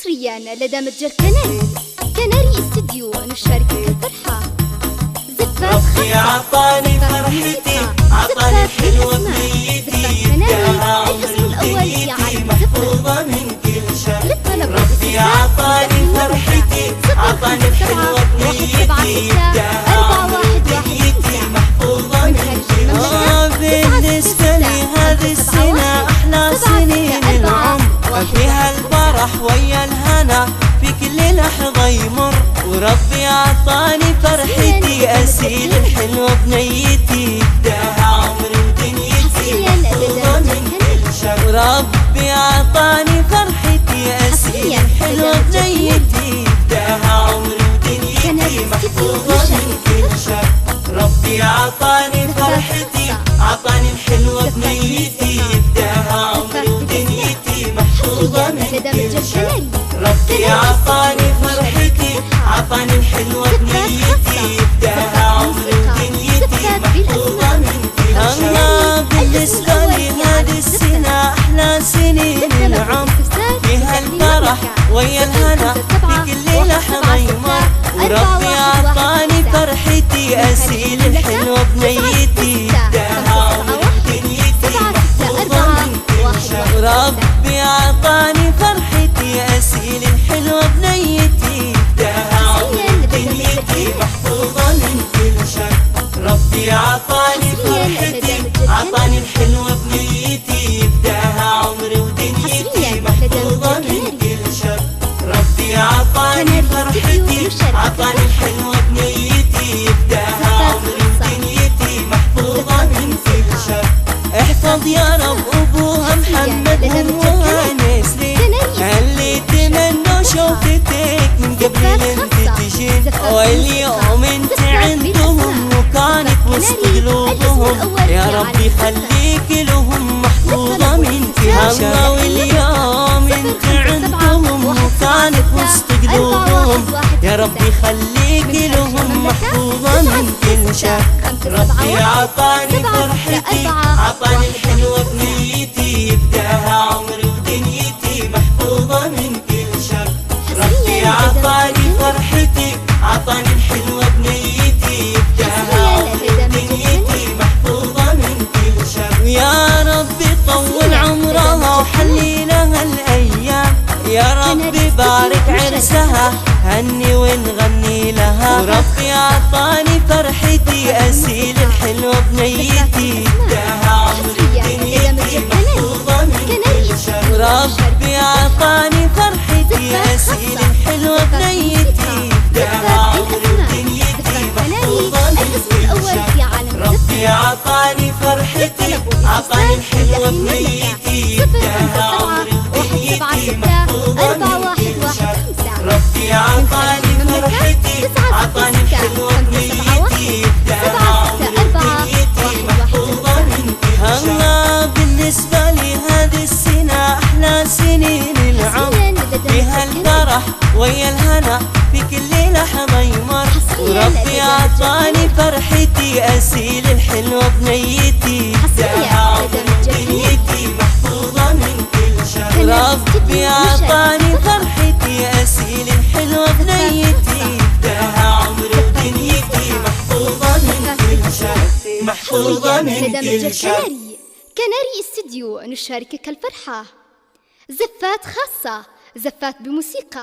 حصريا لدى متجر كناري استديو نشاركك الفرحة. ربي عطاني فرحتي، عطاني الحلوة بنيتي، اداها عمري ودنيتي، محفوظة من كل شر. ربي عطاني فرحتي، عطاني الحلوة بنيتي، اداها عمري ودنيتي، محفوظة من كل شر. بالنسبة لي هذه السنة أحلى سنين العمر، فيها الفرح ويا الهنا في كل لحظة يمر. وربي عطاني فرحتي أسيل الحلوة بنيتي، اداها عمري ودنيتي، محفوظة من كل شر. ربي عطاني فرحتي أسيل الحلوة بنيتي، اداها عمري ودنيتي، محفوظة من كل شر. ربي عطاني فرحتي، عطاني الحلوة بنيتي، اداها عمري ودنيتي، محفوظة من كل شر. ربي عطاني فرحتي، عطاني الحلوة بنيتي، اداها عمري ودنيتي، محفوظة من كل شر. أما بالنسبة لي هذه السنة أحلى سنين العمر، فيها الفرح ويا الهنا في كل لحظة يمر. وربي عطاني فرحتي أسيل الحلوة بنيتي، اداها عمري ودنيتي، محفوظة من كل شر. ربي عطاني فرحتي أسيل الحلوة بنيتي، اداها عمري ودنيتي، محفوظة من كل شر. ربي عطاني فرحتي، عطاني الحلوة بنيتي، اداها عمري ودنيتي، محفوظة من كل شر. ربي عطاني فرحتي، عطاني الحلوة بنيتي، اداها عمري ودنيتي، محفوظة من كل شر. احفظ يا رب أبوها محمد وهانس لي، اللي تمنوا شوفتك من قبل انت تجين، واليوم انت عندهم وكانت وسط قلوبهم. يا ربي خليك لهم محفوظة من كل شر. واليوم انت عندهم وكانت وسط قلوبهم. يا ربي خليك لهم محفوظة من كل شر. ربي عطاني فرحتي، عطاني الحلوة بنيتي، اداها عمري ودنيتي، محفوظة من كل شر. ربي عطاني فرحتي، عطاني الحلوة بنيتي، اداها عمري ودنيتي، محفوظة من كل شر. يا ربي طول عمرها وحلي لها الأيام، يا ربي بارك عرسها هني ونغني لها. وربي عطاني فرحتي أسيل الحلوة بنيتي، اداها عمري ودنيتي، محفوظة من كل شر. ربي عطاني فرحتي أسيل الحلوة بنيتي، اداها عمري ودنيتي، محفوظة من كل شر. ربي عطاني فرحتي، عطاني الحلوة بنيتي، اداها عمري ودنيتي، محفوظة من كل شر. ربي عطاني فرحتي، عطاني الحلوة بنيتي، اداها عمري ودنيتي، محفوظة من كل شر. الله بالنسبة لي هذه السنة أحلى سنين العمر، فيها الفرح ويا الهنا في كل لحظة يمر. وربي عطاني فرحتي أسيل الحلوة بنيتي، اداها عمري ودنيتي، محفوظة من كل شر. ربي عطاني فرحتي أسيل الحلوة بنيتي، اداها عمري ودنيتي، محفوظة من كل شر، محفوظة من كل شر. كناري استديو نشاركك الفرحة. زفات خاصة، زفات بموسيقى.